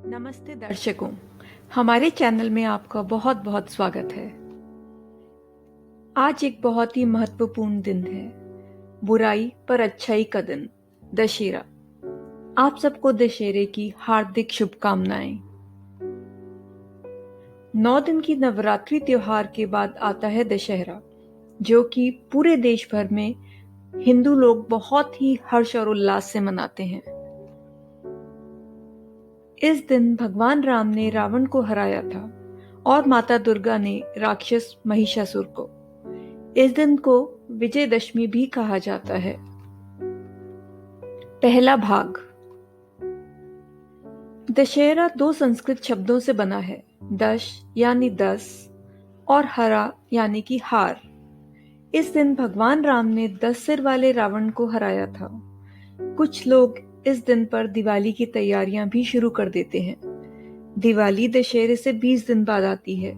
नमस्ते दर्शकों, हमारे चैनल में आपका बहुत बहुत स्वागत है। आज एक बहुत ही महत्वपूर्ण दिन है, बुराई पर अच्छाई का दिन, दशहरा। आप सबको दशहरे की हार्दिक शुभकामनाएं। 9 दिन की नवरात्रि त्योहार के बाद आता है दशहरा, जो कि पूरे देश भर में हिंदू लोग बहुत ही हर्ष और उल्लास से मनाते हैं। इस दिन भगवान राम ने रावण को हराया था और माता दुर्गा ने राक्षस महिषासुर को। इस दिन को विजयदशमी भी कहा जाता है। पहला भाग। दशहरा 2 संस्कृत शब्दों से बना है, दश यानी 10 और हरा यानी कि हार। इस दिन भगवान राम ने 10 सिर वाले रावण को हराया था। कुछ लोग इस दिन पर दिवाली की तैयारियां भी शुरू कर देते हैं। दिवाली दशहरे से 20 दिन बाद आती है।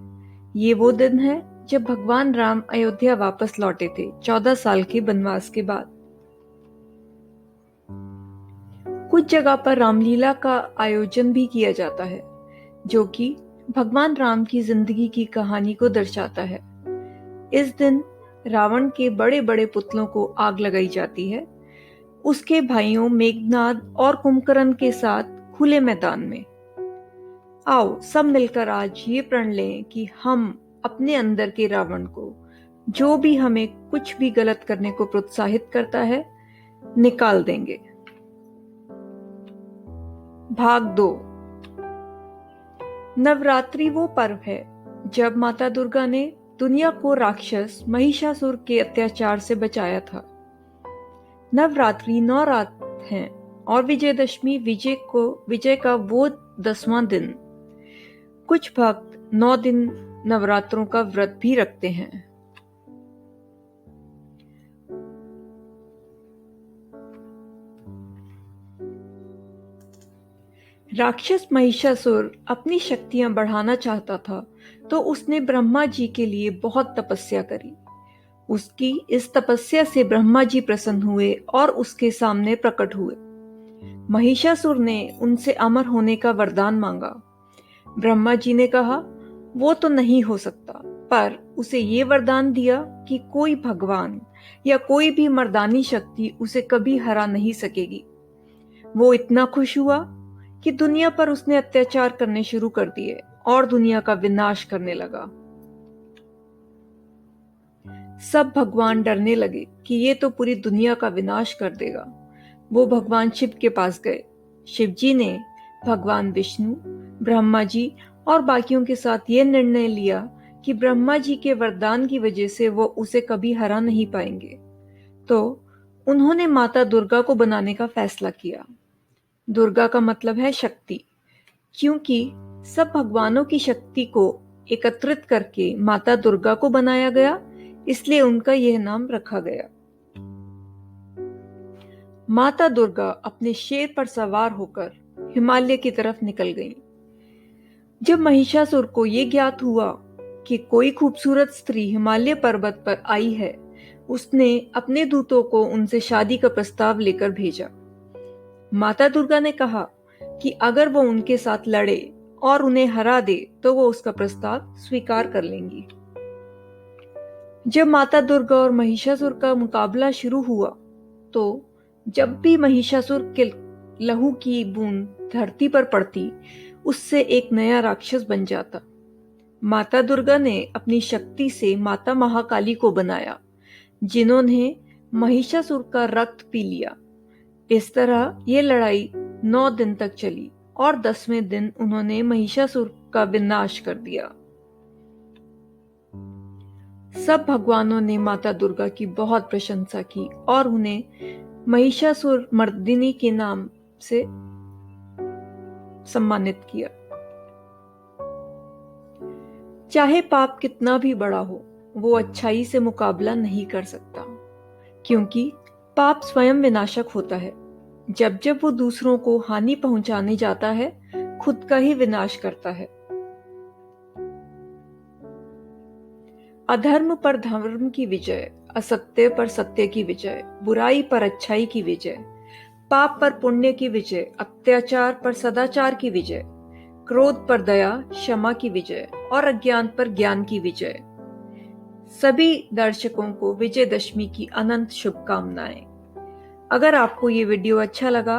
ये वो दिन है जब भगवान राम अयोध्या वापस लौटे थे 14 साल के वनवास के बाद। कुछ जगह पर रामलीला का आयोजन भी किया जाता है, जो कि भगवान राम की जिंदगी की कहानी को दर्शाता है। इस दिन रावण के बड़े बड़े पुतलों को आग लगाई जाती है, उसके भाइयों मेघनाद और कुंभकर्ण के साथ खुले मैदान में। आओ सब मिलकर आज ये प्रण लें कि हम अपने अंदर के रावण को, जो भी हमें कुछ भी गलत करने को प्रोत्साहित करता है, निकाल देंगे। भाग 2। नवरात्रि वो पर्व है जब माता दुर्गा ने दुनिया को राक्षस महिषासुर के अत्याचार से बचाया था। नवरात्रि 9 रात हैं और विजयदशमी विजय का वो 10वां दिन। कुछ भक्त 9 दिन नवरात्रों का व्रत भी रखते हैं। राक्षस महिषासुर अपनी शक्तियां बढ़ाना चाहता था, तो उसने ब्रह्मा जी के लिए बहुत तपस्या करी। उसकी इस तपस्या से ब्रह्मा जी प्रसन्न हुए और उसके सामने प्रकट हुए। महिषासुर ने उनसे अमर होने का वरदान मांगा। ब्रह्मा जी ने कहा वो तो नहीं हो सकता, पर उसे ये वरदान दिया कि कोई भगवान या कोई भी मर्दानी शक्ति उसे कभी हरा नहीं सकेगी। वो इतना खुश हुआ कि दुनिया पर उसने अत्याचार करने शुरू कर दिए और दुनिया का विनाश करने लगा। सब भगवान डरने लगे कि ये तो पूरी दुनिया का विनाश कर देगा। वो भगवान शिव के पास गए। शिव जी ने भगवान विष्णु, ब्रह्मा जी और बाकियों के साथ ये निर्णय लिया कि ब्रह्मा जी के वरदान की वजह से वो उसे कभी हरा नहीं पाएंगे। तो उन्होंने माता दुर्गा को बनाने का फैसला किया। दुर्गा का मतलब है शक्ति, क्योंकि सब भगवानों की शक्ति को एकत्रित करके माता दुर्गा को बनाया गया, इसलिए उनका यह नाम रखा गया। माता दुर्गा अपने शेर पर सवार होकर हिमालय की तरफ निकल गईं। जब महिषासुर को यह ज्ञात हुआ कि कोई खूबसूरत स्त्री हिमालय पर्वत पर आई है, उसने अपने दूतों को उनसे शादी का प्रस्ताव लेकर भेजा। माता दुर्गा ने कहा कि अगर वो उनके साथ लड़े और उन्हें हरा दे तो वो उसका प्रस्ताव स्वीकार कर लेंगी। जब माता दुर्गा और महिषासुर का मुकाबला शुरू हुआ, तो जब भी महिषासुर के लहू की बूंद धरती पर पड़ती, उससे एक नया राक्षस बन जाता। माता दुर्गा ने अपनी शक्ति से माता महाकाली को बनाया, जिन्होंने महिषासुर का रक्त पी लिया। इस तरह ये लड़ाई 9 दिन तक चली और 10वें दिन उन्होंने महिषासुर का विनाश कर दिया। सब भगवानों ने माता दुर्गा की बहुत प्रशंसा की और उन्हें महिषासुर मर्दिनी के नाम से सम्मानित किया। चाहे पाप कितना भी बड़ा हो, वो अच्छाई से मुकाबला नहीं कर सकता, क्योंकि पाप स्वयं विनाशक होता है। जब जब वो दूसरों को हानि पहुंचाने जाता है, खुद का ही विनाश करता है। अधर्म पर धर्म की विजय, असत्य पर सत्य की विजय, बुराई पर अच्छाई की विजय, पाप पर पुण्य की विजय, अत्याचार पर सदाचार की विजय। क्रोध पर दया, क्षमा की विजय और अज्ञान पर ज्ञान की विजय। सभी दर्शकों को विजयदशमी की अनंत शुभकामनाएं। अगर आपको ये वीडियो अच्छा लगा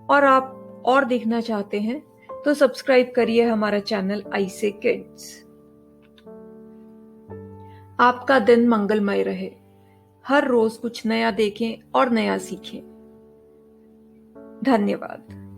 और आप और देखना चाहते हैं तो सब्सक्राइब करिए हमारा चैनल आईसे किड्स। आपका दिन मंगलमय रहे। हर रोज कुछ नया देखें और नया सीखें। धन्यवाद।